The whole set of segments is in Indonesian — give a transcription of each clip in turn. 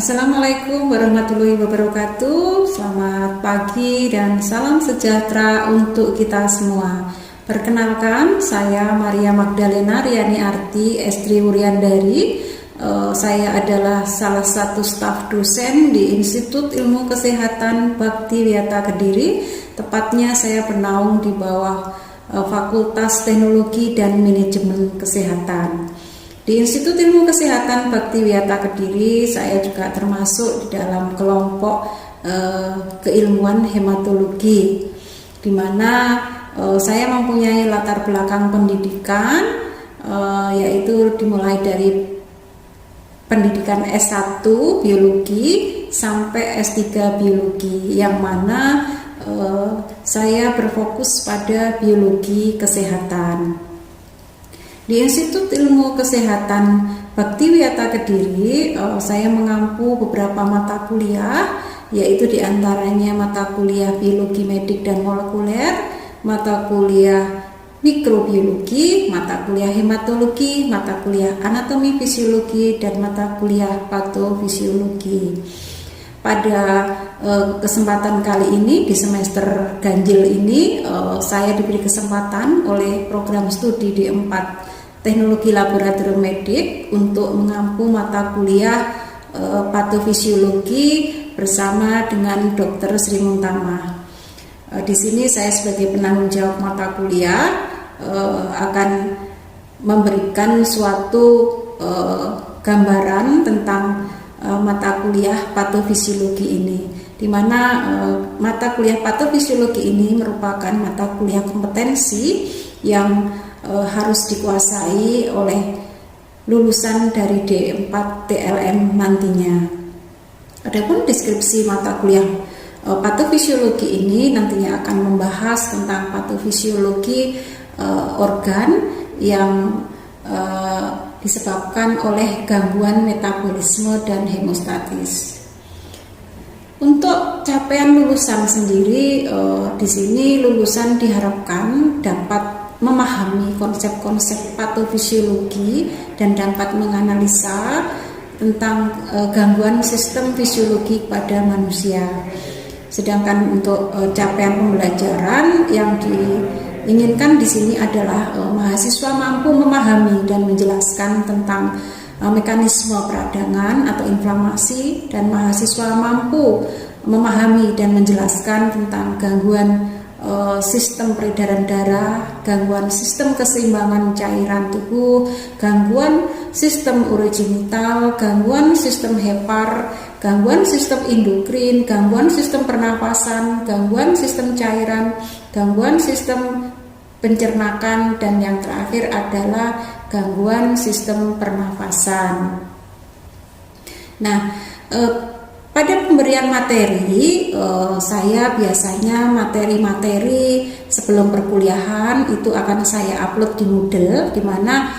Assalamualaikum warahmatullahi wabarakatuh. Selamat pagi dan salam sejahtera untuk kita semua. Perkenalkan, saya Maria Magdalena Riani Arti, Estri Wuryandari. Saya adalah salah satu staf dosen di Institut Ilmu Kesehatan Bhaktiwiyata Kediri. Tepatnya saya bernaung di bawah Fakultas Teknologi dan Manajemen Kesehatan. Di Institut Ilmu Kesehatan Bhaktiwiyata Kediri, saya juga termasuk di dalam kelompok keilmuan hematologi, di mana saya mempunyai latar belakang pendidikan, yaitu dimulai dari pendidikan S1 biologi sampai S3 biologi, yang mana saya berfokus pada biologi kesehatan. Di Institut Ilmu Kesehatan Bhaktiwiyata Kediri, saya mengampu beberapa mata kuliah, yaitu diantaranya mata kuliah biologi medik dan molekuler, mata kuliah mikrobiologi, mata kuliah hematologi, mata kuliah anatomi fisiologi, dan mata kuliah patofisiologi. Pada kesempatan kali ini, di semester ganjil ini, saya diberi kesempatan oleh program studi D4 Teknologi Laboratorium Medik untuk mengampu mata kuliah patofisiologi bersama dengan Dr. Sri Muntama. Di sini saya sebagai penanggung jawab mata kuliah akan memberikan suatu gambaran tentang mata kuliah patofisiologi ini, di mana mata kuliah patofisiologi ini merupakan mata kuliah kompetensi yang harus dikuasai oleh lulusan dari D4 TLM nantinya. Adapun deskripsi mata kuliah patofisiologi ini nantinya akan membahas tentang patofisiologi organ yang disebabkan oleh gangguan metabolisme dan hemostatis. Untuk capaian lulusan sendiri, di sini lulusan diharapkan dapat memahami konsep-konsep patofisiologi dan dapat menganalisa tentang gangguan sistem fisiologi pada manusia. Sedangkan untuk capaian pembelajaran yang diinginkan di sini adalah mahasiswa mampu memahami dan menjelaskan tentang mekanisme peradangan atau inflamasi, dan mahasiswa mampu memahami dan menjelaskan tentang gangguan sistem peredaran darah, gangguan sistem keseimbangan cairan tubuh, gangguan sistem urogenital, gangguan sistem hepar, gangguan sistem endokrin, gangguan sistem pernapasan, gangguan sistem cairan, gangguan sistem pencernakan, dan yang terakhir adalah gangguan sistem pernafasan. Nah, pada pemberian materi, saya biasanya materi-materi sebelum perkuliahan itu akan saya upload di Moodle, di mana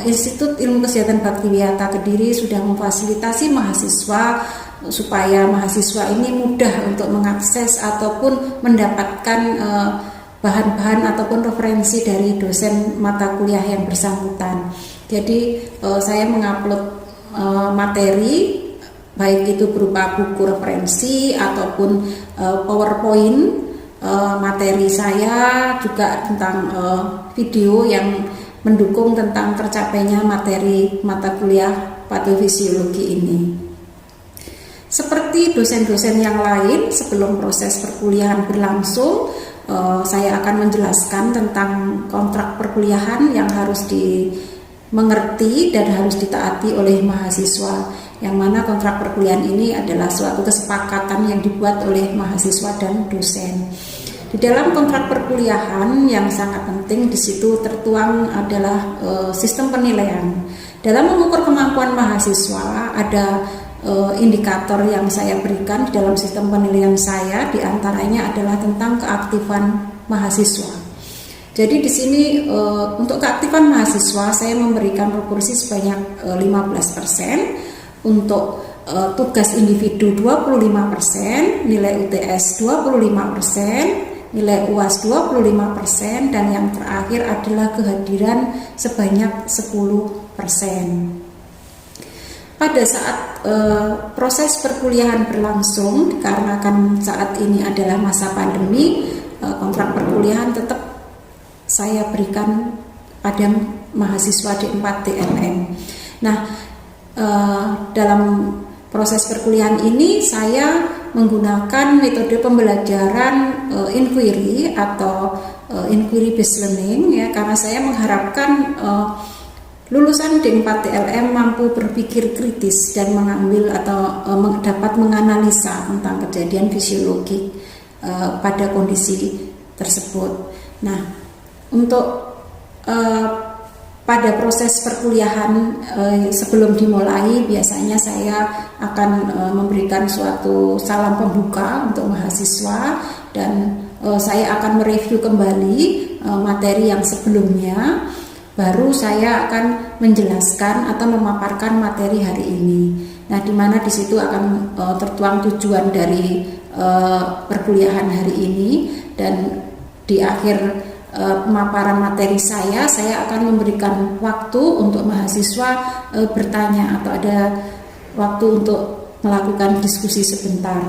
Institut Ilmu Kesehatan Bhaktiwiyata Kediri sudah memfasilitasi mahasiswa supaya mahasiswa ini mudah untuk mengakses ataupun mendapatkan bahan-bahan ataupun referensi dari dosen mata kuliah yang bersangkutan. Jadi saya mengupload materi, baik itu berupa buku referensi ataupun PowerPoint materi saya, juga tentang video yang mendukung tentang tercapainya materi mata kuliah patofisiologi ini. Seperti dosen-dosen yang lain, sebelum proses perkuliahan berlangsung, saya akan menjelaskan tentang kontrak perkuliahan yang harus dimengerti dan harus ditaati oleh mahasiswa, yang mana kontrak perkuliahan ini adalah suatu kesepakatan yang dibuat oleh mahasiswa dan dosen. Di dalam kontrak perkuliahan yang sangat penting di situ tertuang adalah sistem penilaian. Dalam mengukur kemampuan mahasiswa ada indikator yang saya berikan di dalam sistem penilaian saya, diantaranya adalah tentang keaktifan mahasiswa. Jadi di sini untuk keaktifan mahasiswa saya memberikan proporsi sebanyak 15%. Untuk tugas individu 25%, nilai UTS 25%, nilai UAS 25%, dan yang terakhir adalah kehadiran sebanyak 10%. pada saat proses perkuliahan berlangsung, karena kan saat ini adalah masa pandemi, kontrak perkuliahan tetap saya berikan pada mahasiswa D4 TLM. Nah, dalam proses perkuliahan ini saya menggunakan metode pembelajaran inquiry atau inquiry based learning, ya, karena saya mengharapkan lulusan D4 TLM mampu berpikir kritis dan mengambil atau dapat menganalisa tentang kejadian fisiologi pada kondisi tersebut. Nah, untuk pada proses perkuliahan sebelum dimulai, biasanya saya akan memberikan suatu salam pembuka untuk mahasiswa, dan saya akan mereview kembali materi yang sebelumnya. Baru saya akan menjelaskan atau memaparkan materi hari ini. Nah, di mana di situ akan tertuang tujuan dari perkuliahan hari ini, dan di akhir pemaparan materi saya akan memberikan waktu untuk mahasiswa bertanya atau ada waktu untuk melakukan diskusi sebentar.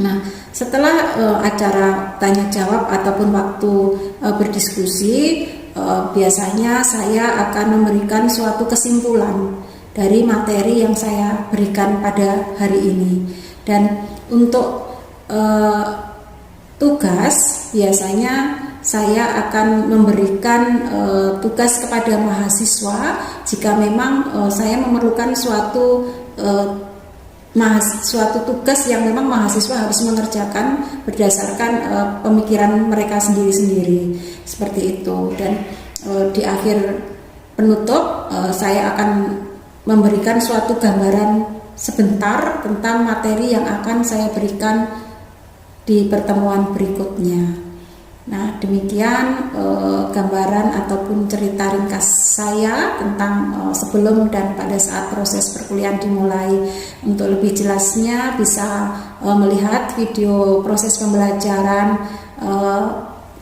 Nah, setelah acara tanya jawab ataupun waktu berdiskusi, biasanya saya akan memberikan suatu kesimpulan dari materi yang saya berikan pada hari ini. Dan untuk tugas, biasanya saya akan memberikan tugas kepada mahasiswa jika memang saya memerlukan suatu tugas yang memang mahasiswa harus mengerjakan berdasarkan pemikiran mereka sendiri-sendiri, seperti itu. Dan di akhir penutup saya akan memberikan suatu gambaran sebentar tentang materi yang akan saya berikan di pertemuan berikutnya. Nah, demikian gambaran ataupun cerita ringkas saya tentang sebelum dan pada saat proses perkuliahan dimulai. Untuk lebih jelasnya bisa melihat video proses pembelajaran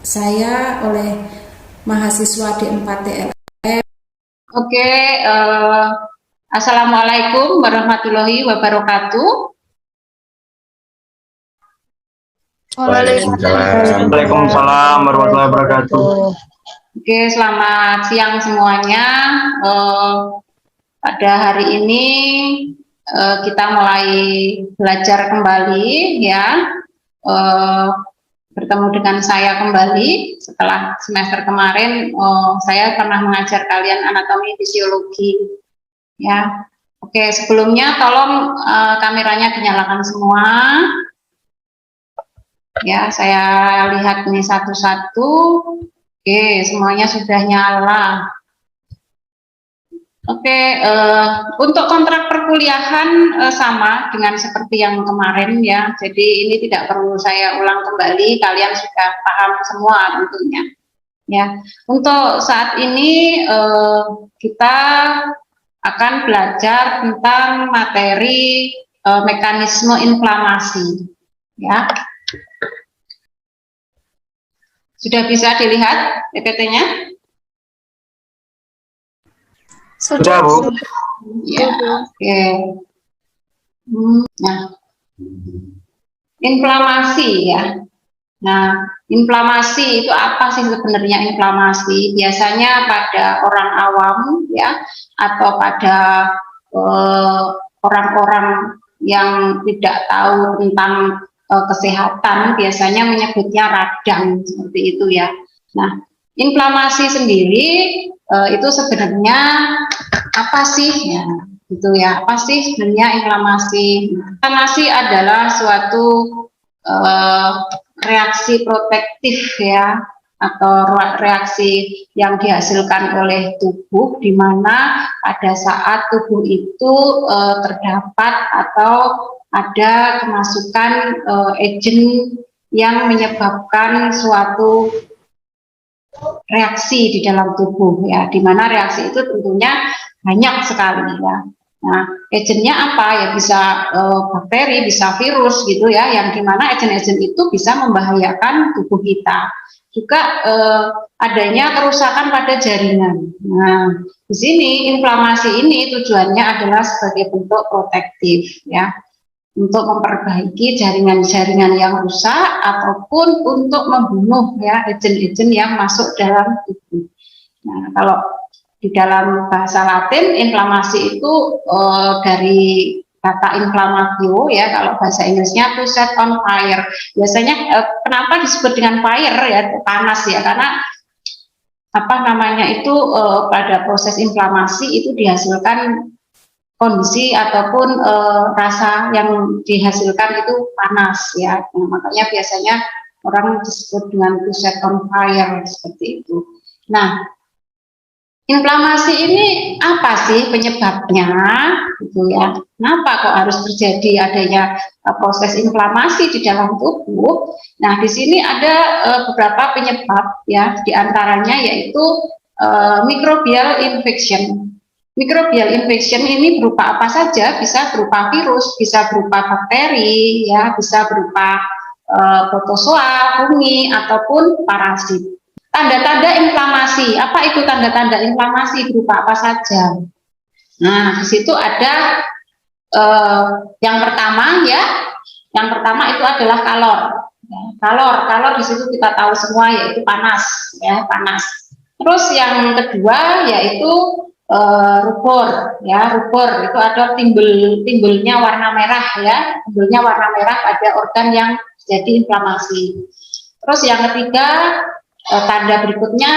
saya oleh mahasiswa D4 TLM. Oke, Assalamualaikum warahmatullahi wabarakatuh. Waalaikumsalam warahmatullahi wabarakatuh. Oke, selamat siang semuanya. Pada hari ini kita mulai belajar kembali, ya. Bertemu dengan saya kembali setelah semester kemarin. Saya pernah mengajar kalian anatomi fisiologi, ya. Oke, sebelumnya tolong kameranya dinyalakan semua. Ya, saya lihat ini satu-satu. Oke, semuanya sudah nyala. Oke, untuk kontrak perkuliahan sama dengan seperti yang kemarin, ya. Jadi ini tidak perlu saya ulang kembali, kalian sudah paham semua tentunya. Ya, untuk saat ini kita akan belajar tentang materi mekanisme inflamasi, ya. Sudah bisa dilihat PPT-nya? Sudah, Bu. Ya, oke. Nah, inflamasi, ya. Nah, inflamasi itu apa sih sebenarnya inflamasi? Biasanya pada orang awam, ya, atau pada orang-orang yang tidak tahu tentang kesehatan, biasanya menyebutnya radang, seperti itu, ya. Nah, inflamasi sendiri itu sebenarnya apa sih, ya, gitu, ya. Apa sih sebenarnya inflamasi? Inflamasi adalah suatu reaksi protektif, ya, atau reaksi yang dihasilkan oleh tubuh, di mana pada saat tubuh itu terdapat atau ada kemasukan agen yang menyebabkan suatu reaksi di dalam tubuh, ya, di mana reaksi itu tentunya banyak sekali, ya. Nah, agennya apa, ya, bisa bakteri, bisa virus, gitu, ya, yang dimana agen-agen itu bisa membahayakan tubuh kita. juga adanya kerusakan pada jaringan. Nah, di sini inflamasi ini tujuannya adalah sebagai bentuk protektif ya, untuk memperbaiki jaringan-jaringan yang rusak ataupun untuk membunuh ya agen-agen yang masuk dalam tubuh. Nah, kalau di dalam bahasa Latin inflamasi itu dari kata inflamatio ya, kalau bahasa Inggrisnya to set on fire. Biasanya kenapa disebut dengan fire ya, panas ya, karena apa namanya itu pada proses inflamasi itu dihasilkan kondisi ataupun rasa yang dihasilkan itu panas ya. Nah, makanya biasanya orang disebut dengan to set on fire seperti itu. Nah, inflamasi ini apa sih penyebabnya gitu ya? Kenapa kok harus terjadi adanya proses inflamasi di dalam tubuh? Nah, di sini ada beberapa penyebab ya, diantaranya yaitu microbial infection. Microbial infection ini berupa apa saja? Bisa berupa virus, bisa berupa bakteri, ya, bisa berupa protozoa, fungi ataupun parasit. Tanda-tanda inflamasi, apa itu tanda-tanda inflamasi, berupa apa saja? Nah, di situ ada yang pertama ya, yang pertama itu adalah kalor. Kalor di situ kita tahu semua yaitu panas, ya panas. Terus yang kedua yaitu rubor, ya rubor itu ada timbulnya warna merah ya, timbulnya warna merah pada organ yang jadi inflamasi. Terus yang ketiga tanda berikutnya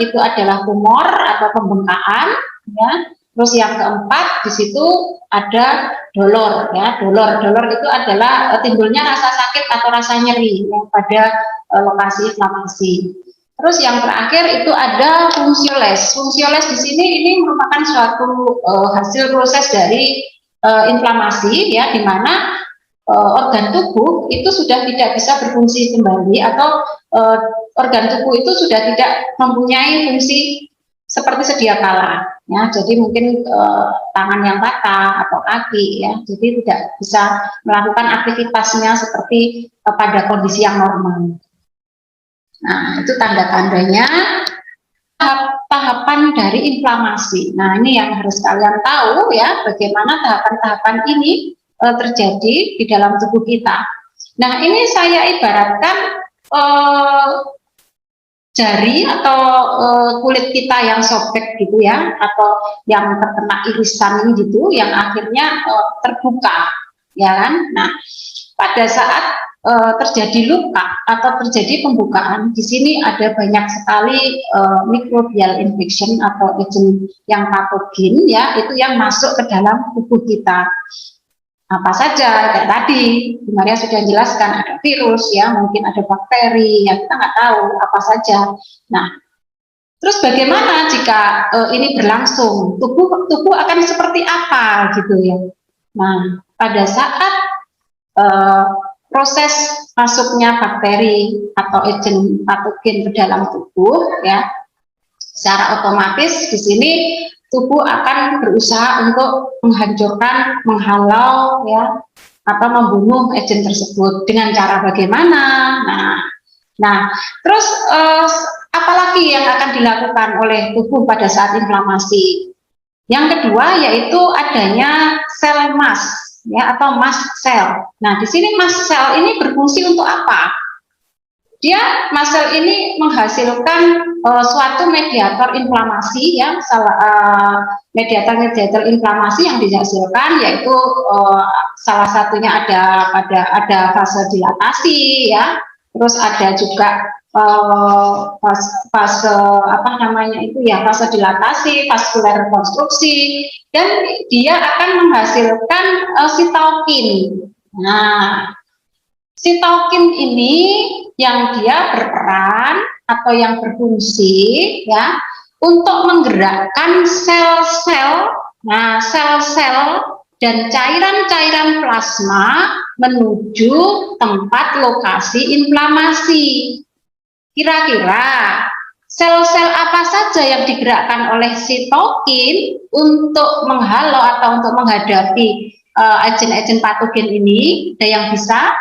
itu adalah tumor atau pembengkakan ya. Terus yang keempat di situ ada dolor ya. Dolor itu adalah timbulnya rasa sakit atau rasa nyeri yang pada lokasi inflamasi. Terus yang terakhir itu ada fungsioles. Fungsioles di sini ini merupakan suatu hasil proses dari inflamasi ya, di mana organ tubuh itu sudah tidak bisa berfungsi kembali atau organ tubuh itu sudah tidak mempunyai fungsi seperti sedia kala ya, jadi mungkin tangan yang patah atau kaki ya, jadi tidak bisa melakukan aktivitasnya seperti pada kondisi yang normal. Nah, itu tanda-tandanya tahapan dari inflamasi. Nah, ini yang harus kalian tahu ya, bagaimana tahapan-tahapan ini terjadi di dalam tubuh kita. Nah, ini saya ibaratkan jari atau kulit kita yang sobek gitu ya, atau yang terkena irisan gitu, yang akhirnya terbuka, ya kan? Nah, pada saat terjadi luka atau terjadi pembukaan, di sini ada banyak sekali microbial infection atau agent yang patogen ya, itu yang masuk ke dalam tubuh kita. Apa saja kayak tadi Bu Maria sudah jelaskan, ada virus ya, mungkin ada bakteri ya, kita nggak tahu apa saja. Nah, terus bagaimana jika ini berlangsung, tubuh akan seperti apa gitu ya. Nah, pada saat proses masuknya bakteri atau agen patogen ke dalam tubuh ya, secara otomatis di sini tubuh akan berusaha untuk menghancurkan, menghalau ya, atau membunuh agen tersebut. Dengan cara bagaimana? Nah, terus apalagi yang akan dilakukan oleh tubuh pada saat inflamasi? Yang kedua yaitu adanya sel mast ya, atau mast cell. Nah, di sini mast cell ini berfungsi untuk apa? Mast cell ini menghasilkan suatu mediator inflamasi ya, mediator inflamasi yang dihasilkan yaitu salah satunya ada vasodilatasi ya, terus ada juga vasodilatasi, vaskular konstruksi, dan dia akan menghasilkan sitokin. Nah, sitokin ini yang dia berperan atau yang berfungsi ya untuk menggerakkan sel-sel, sel-sel dan cairan-cairan plasma menuju tempat lokasi inflamasi. Kira-kira sel-sel apa saja yang digerakkan oleh sitokin untuk menghalau atau untuk menghadapi agen-agen patogen ini? Ada yang bisa?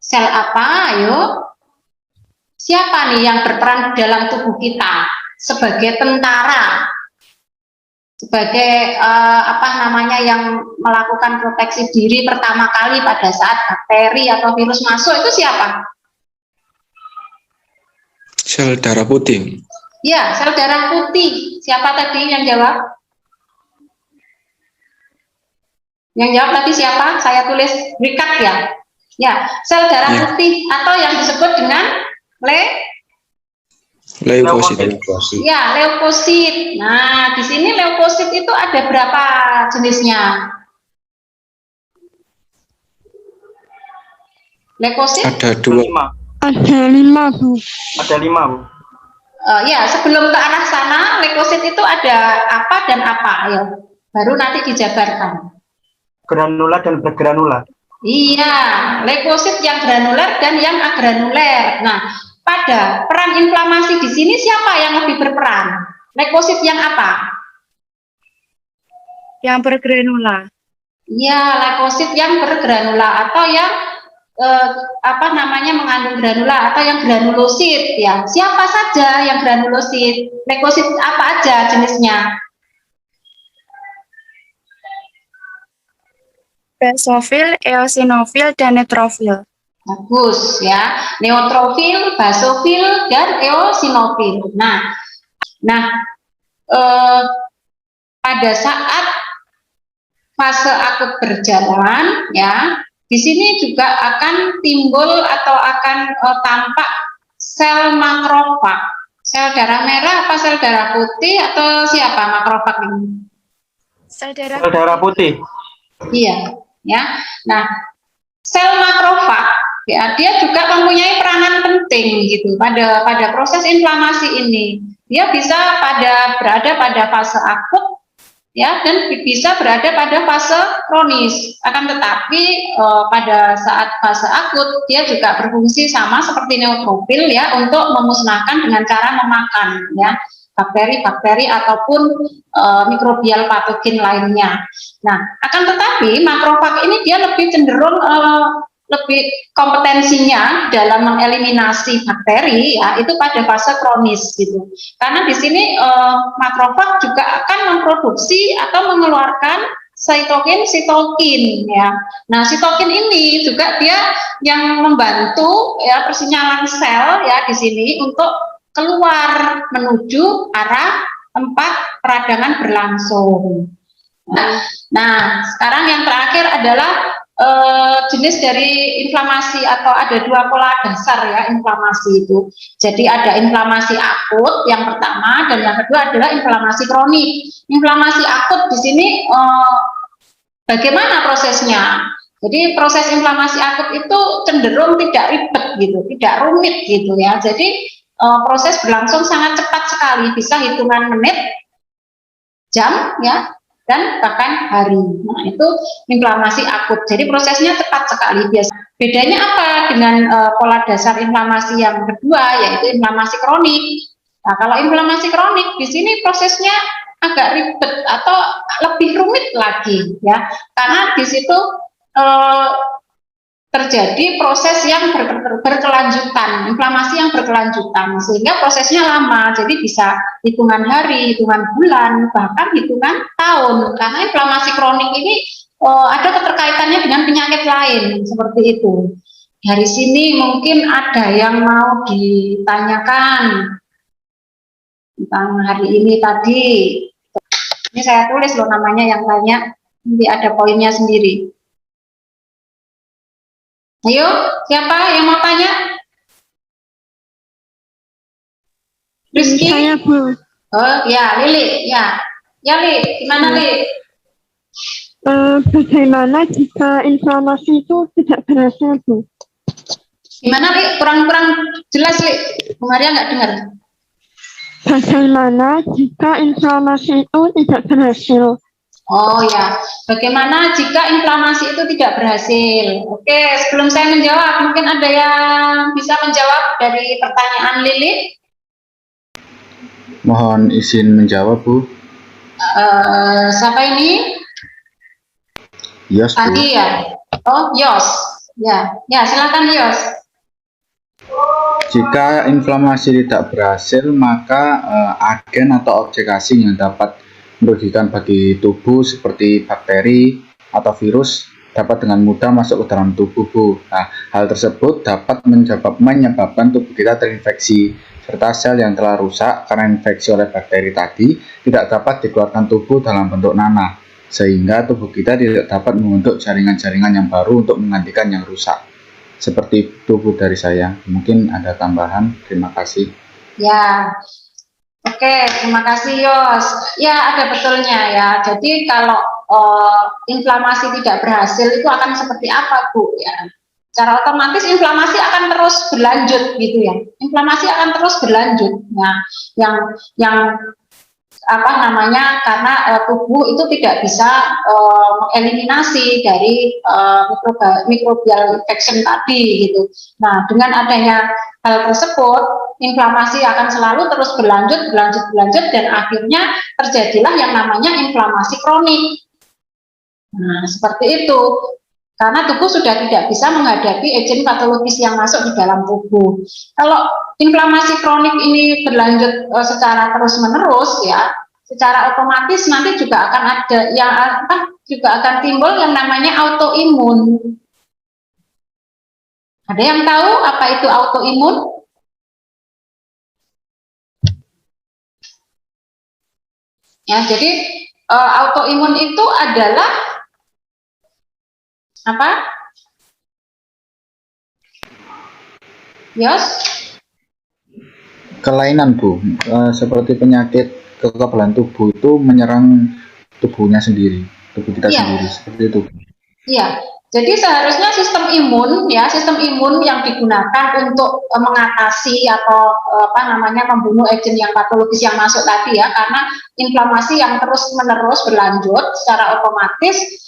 Sel apa? Ayo. Siapa nih yang berperan dalam tubuh kita sebagai tentara? Sebagai yang melakukan proteksi diri pertama kali pada saat bakteri atau virus masuk, itu siapa? Sel darah putih. Ya, sel darah putih. Siapa tadi yang jawab? Yang jawab tadi siapa? Saya tulis recap ya. Ya, sel darah putih atau yang disebut dengan leukosit. Ya, leukosit. Nah, di sini leukosit itu ada berapa jenisnya? Leukosit? Ada 2. Ada 5, Bu. Ada 5, Bu. Ya, sebelum ke arah sana, leukosit itu ada apa dan apa? Ayo, baru nanti dijabarkan. Granular dan bergranular. Iya, leukosit yang granuler dan yang agranuler. Nah, pada peran inflamasi di sini siapa yang lebih berperan? Leukosit yang apa? Yang bergranular. Iya, leukosit yang bergranula atau yang mengandung granula atau yang granulosit ya. Siapa saja yang granulosit? Leukosit apa aja jenisnya? Basofil, eosinofil, dan neutrofil. Bagus ya, neutrofil, basofil, dan eosinofil. Nah, pada saat fase akut berjalan, ya, di sini juga akan timbul atau akan tampak sel makrofag. Sel darah merah apa sel darah putih atau siapa makrofag ini? Sel Sel darah putih. Iya, ya. Nah, sel makrofag ya, dia juga mempunyai peranan penting gitu pada proses inflamasi ini. Dia bisa berada pada fase akut ya, dan bisa berada pada fase kronis. Akan tetapi pada saat fase akut dia juga berfungsi sama seperti neutrofil ya, untuk memusnahkan dengan cara memakan ya bakteri-bakteri ataupun mikrobial patogen lainnya. Nah, akan tetapi makrofag ini dia lebih cenderung lebih kompetensinya dalam mengeliminasi bakteri ya itu pada fase kronis gitu. Karena di sini makrofag juga akan memproduksi atau mengeluarkan sitokin ya. Nah, sitokin ini juga dia yang membantu ya persinyalan sel ya di sini untuk keluar menuju arah tempat peradangan berlangsung. Nah, sekarang yang terakhir adalah jenis dari inflamasi atau ada 2 pola dasar ya inflamasi itu. Jadi ada inflamasi akut yang pertama dan yang kedua adalah inflamasi kronik. Inflamasi akut di sini bagaimana prosesnya? Jadi proses inflamasi akut itu cenderung tidak ribet gitu, tidak rumit gitu ya. Jadi proses berlangsung sangat cepat sekali, bisa hitungan menit, jam ya, dan bahkan hari. Nah, itu inflamasi akut. Jadi prosesnya cepat sekali biasa. Bedanya apa dengan pola dasar inflamasi yang kedua, yaitu inflamasi kronik? Nah, kalau inflamasi kronik di sini prosesnya agak ribet atau lebih rumit lagi ya, karena di situ terjadi proses yang berkelanjutan, inflamasi yang berkelanjutan, sehingga prosesnya lama, jadi bisa hitungan hari, hitungan bulan, bahkan hitungan tahun, karena inflamasi kronik ini ada keterkaitannya dengan penyakit lain, seperti itu. Dari sini mungkin ada yang mau ditanyakan tentang hari ini tadi. Ini saya tulis loh namanya yang tanya, nanti ada poinnya sendiri. Ayo, siapa yang mau tanya? Rizky? Saya, Bu. Oh ya, Lili, ya. Ya, Li, gimana Li? Bagaimana jika inflamasi itu tidak berhasil, Bu? Gimana Li? Kurang jelas Li. Bu Maria nggak dengar. Bagaimana jika inflamasi itu tidak berhasil? Oh ya, bagaimana jika inflamasi itu tidak berhasil? Oke, sebelum saya menjawab, mungkin ada yang bisa menjawab dari pertanyaan Lili? Mohon izin menjawab, Bu. Siapa ini? Yos, Bu. Tadi ya? Oh, Yos. Ya, silakan Yos. Jika inflamasi tidak berhasil, maka agen atau objek asing yang dapat merugikan bagi tubuh seperti bakteri atau virus dapat dengan mudah masuk ke dalam tubuh, Bu. Nah, hal tersebut dapat menyebabkan tubuh kita terinfeksi, serta sel yang telah rusak karena infeksi oleh bakteri tadi tidak dapat dikeluarkan tubuh dalam bentuk nanah, sehingga tubuh kita tidak dapat membentuk jaringan-jaringan yang baru untuk menggantikan yang rusak. Seperti itu, Bu, dari saya. Mungkin ada tambahan. Terima kasih. Ya, oke, terima kasih Yos. Ya, ada betulnya ya. Jadi kalau inflamasi tidak berhasil itu akan seperti apa, Bu? Ya, secara otomatis inflamasi akan terus berlanjut gitu ya. Inflamasi akan terus berlanjut. Nah, yang apa namanya, karena tubuh itu tidak bisa mengeliminasi dari microbial infection tadi gitu. Nah, dengan adanya hal tersebut, inflamasi akan selalu terus berlanjut dan akhirnya terjadilah yang namanya inflamasi kronik. Nah, seperti itu. Karena tubuh sudah tidak bisa menghadapi agent patologis yang masuk di dalam tubuh. Kalau inflamasi kronik ini berlanjut secara terus-menerus ya, secara otomatis nanti juga akan ada yang juga akan timbul yang namanya autoimun. Ada yang tahu apa itu autoimun? Ya, jadi autoimun itu adalah apa? Yos? Kelainan, Bu. Seperti penyakit kekebalan tubuh itu menyerang tubuhnya sendiri, tubuh kita sendiri, seperti itu. Iya. Jadi seharusnya sistem imun yang digunakan untuk mengatasi atau membunuh agen yang patologis yang masuk tadi ya, karena inflamasi yang terus-menerus berlanjut secara otomatis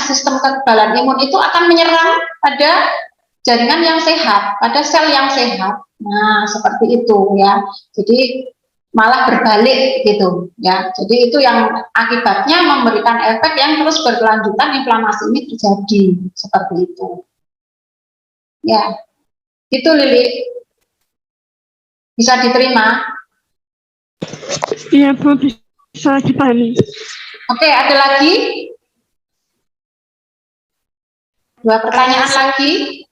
sistem kekebalan imun itu akan menyerang pada jaringan yang sehat, pada sel yang sehat. Nah, seperti itu ya. Jadi malah berbalik gitu ya. Jadi itu yang akibatnya memberikan efek yang terus berkelanjutan, inflamasi ini terjadi seperti itu. Ya. Itu Lili. Bisa diterima? Iya, Bu, bisa dipahami. Oke, ada lagi? 2 pertanyaan lagi.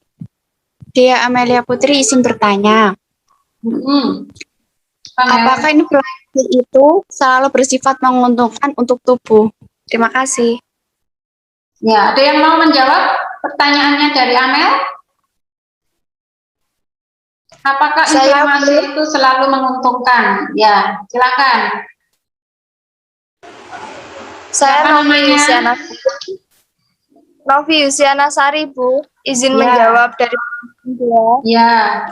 Dia Amelia Putri izin bertanya. Apakah inflamasi itu selalu bersifat menguntungkan untuk tubuh? Terima kasih. Ya, ada yang mau menjawab pertanyaannya dari Amel? Apakah inflamasi itu selalu menguntungkan? Ya, silakan. Saya Novi Yusiana Sari, Bu. Izin menjawab dari Ya.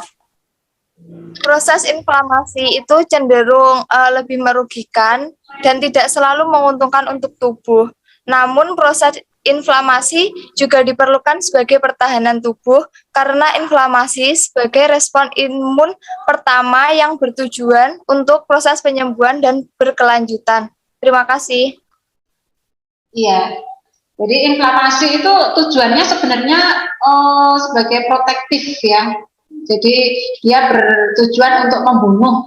Proses inflamasi itu cenderung lebih merugikan dan tidak selalu menguntungkan untuk tubuh. Namun proses inflamasi juga diperlukan sebagai pertahanan tubuh karena inflamasi sebagai respon imun pertama yang bertujuan untuk proses penyembuhan dan berkelanjutan. Terima kasih. Iya, jadi inflamasi itu tujuannya sebenarnya sebagai protektif ya. Jadi dia bertujuan untuk membunuh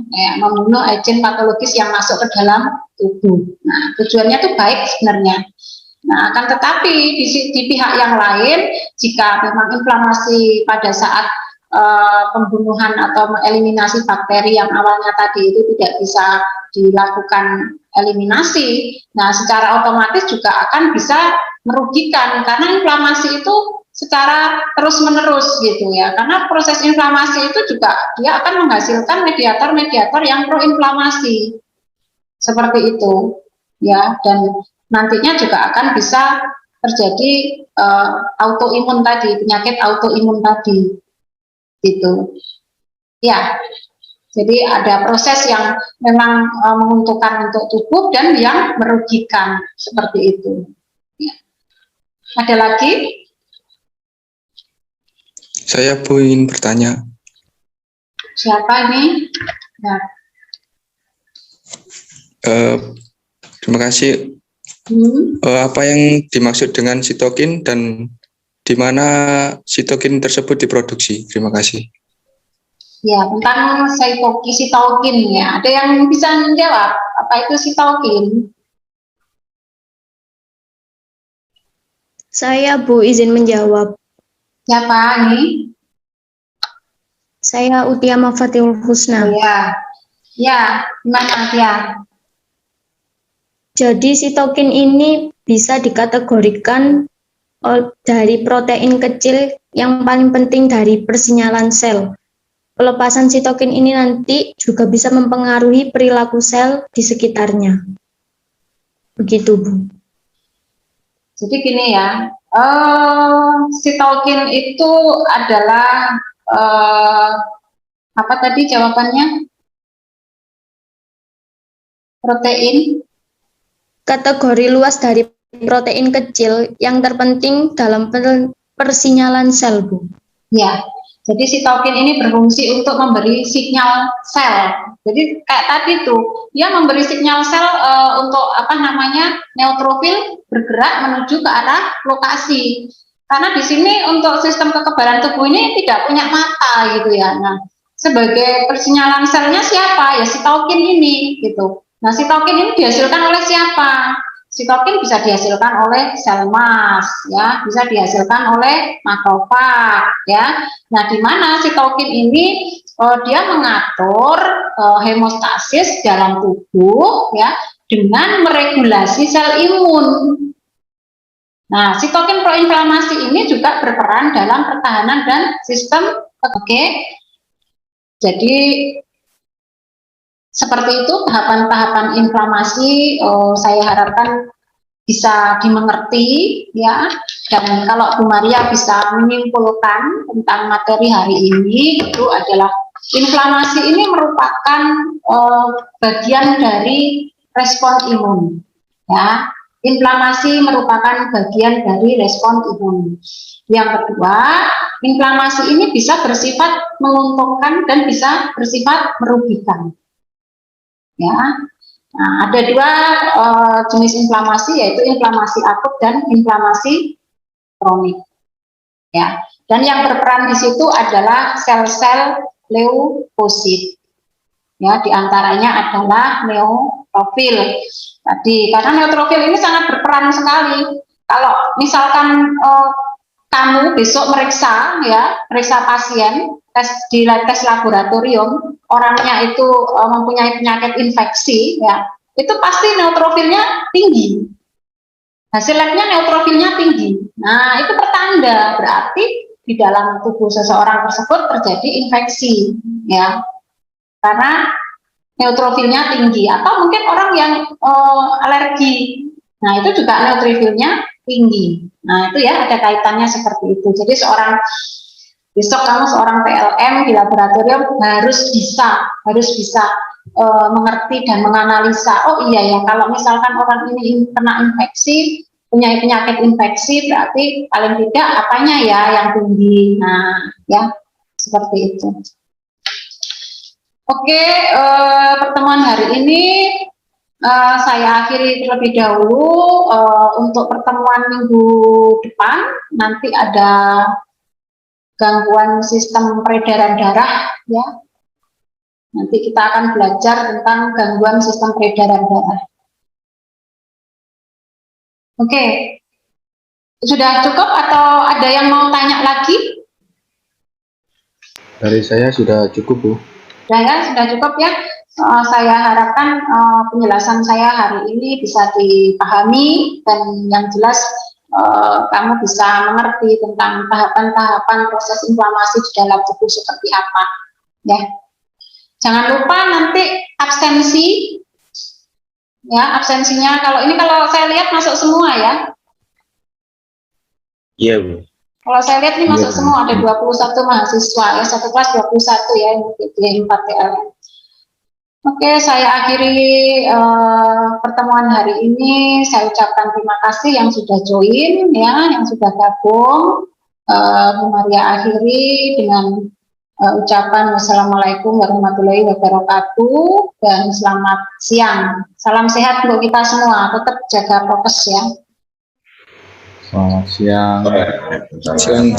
agen patologis yang masuk ke dalam tubuh. Nah, tujuannya itu baik sebenarnya. Nah, akan tetapi di pihak yang lain, jika memang inflamasi pada saat pembunuhan atau mengeliminasi bakteri yang awalnya tadi itu tidak bisa dilakukan eliminasi, nah secara otomatis juga akan bisa merugikan karena inflamasi itu secara terus-menerus gitu ya, karena proses inflamasi itu juga dia akan menghasilkan mediator-mediator yang proinflamasi seperti itu ya, dan nantinya juga akan bisa terjadi autoimun tadi, penyakit autoimun tadi gitu ya. Jadi ada proses yang memang menguntungkan untuk tubuh dan yang merugikan seperti itu. Ya. Ada lagi? Saya ingin bertanya. Siapa ini? Ya. Terima kasih. Apa yang dimaksud dengan sitokin dan di mana sitokin tersebut diproduksi? Terima kasih. Ya, tentang sitokin ya. Ada yang bisa menjawab apa itu sitokin? Saya Bu izin menjawab. Siapa ini? Saya Utia Mafatul Husna. Ya, ya, gimana ya? Jadi sitokin ini bisa dikategorikan dari protein kecil yang paling penting dari persinyalan sel. Pelepasan sitokin ini nanti juga bisa mempengaruhi perilaku sel di sekitarnya. Begitu, Bu. Jadi gini ya, sitokin itu adalah apa tadi jawabannya? Protein. Kategori luas dari protein kecil yang terpenting dalam persinyalan sel, Bu. Ya, jadi sitokin ini berfungsi untuk memberi sinyal sel. Jadi kayak tadi tuh, dia memberi sinyal sel untuk apa namanya neutrofil bergerak menuju ke arah lokasi. Karena di sini untuk sistem kekebalan tubuh ini tidak punya mata gitu ya. Nah, sebagai persinyalan selnya siapa? Ya sitokin ini gitu. Nah, sitokin ini dihasilkan oleh siapa? Sitokin bisa dihasilkan oleh sel emas, ya, bisa dihasilkan oleh makrofag, ya. Nah, di mana sitokin ini dia mengatur hemostasis dalam tubuh, ya, dengan meregulasi sel imun. Nah, sitokin proinflamasi ini juga berperan dalam pertahanan dan sistem. Oke. Jadi seperti itu tahapan-tahapan inflamasi, saya harapkan bisa dimengerti ya. Dan kalau Bu Maria bisa menyimpulkan tentang materi hari ini, itu adalah inflamasi ini merupakan bagian dari respon imun ya. Inflamasi merupakan bagian dari respon imun. Yang kedua, inflamasi ini bisa bersifat menguntungkan dan bisa bersifat merugikan. Ya, nah, ada dua jenis inflamasi, yaitu inflamasi akut dan inflamasi kronik. Ya, dan yang berperan di situ adalah sel-sel leukosit. Ya, diantaranya adalah neutrofil. Tadi, karena neutrofil ini sangat berperan sekali. Kalau misalkan kamu besok meriksa, ya, meriksa pasien, di tes laboratorium, orangnya itu mempunyai penyakit infeksi, ya, itu pasti neutrofilnya tinggi. Hasil labnya neutrofilnya tinggi. Nah, itu pertanda berarti di dalam tubuh seseorang tersebut terjadi infeksi, ya, karena neutrofilnya tinggi. Atau mungkin orang yang alergi, nah itu juga neutrofilnya tinggi. Nah, itu ya ada kaitannya seperti itu. Jadi besok kamu seorang PLM di laboratorium harus bisa mengerti dan menganalisa, oh iya ya, kalau misalkan orang ini kena infeksi, punya penyakit infeksi, berarti paling tidak apanya ya yang tinggi. Nah, ya, seperti itu. Oke, pertemuan hari ini saya akhiri terlebih dahulu. Untuk pertemuan minggu depan, nanti ada gangguan sistem peredaran darah, ya. Nanti kita akan belajar tentang gangguan sistem peredaran darah. Oke, sudah cukup atau ada yang mau tanya lagi? Dari saya sudah cukup, Bu. Sudah cukup ya. Saya harapkan penjelasan saya hari ini bisa dipahami dan yang jelas kamu bisa mengerti tentang tahapan-tahapan proses inflamasi di dalam tubuh seperti apa, ya. Jangan lupa nanti absensi, ya, absensinya kalau saya lihat masuk semua ya. Iya, Bu. Kalau saya lihat ini masuk semua, ada 21 mahasiswa ya, satu kelas 21 ya, di 4 TLM. Oke, saya akhiri pertemuan hari ini. Saya ucapkan terima kasih yang sudah join, ya, yang sudah gabung. Bu Maria akhiri dengan ucapan wassalamualaikum warahmatullahi wabarakatuh dan selamat siang. Salam sehat untuk kita semua. Tetap jaga prokes ya. Selamat siang. Siang.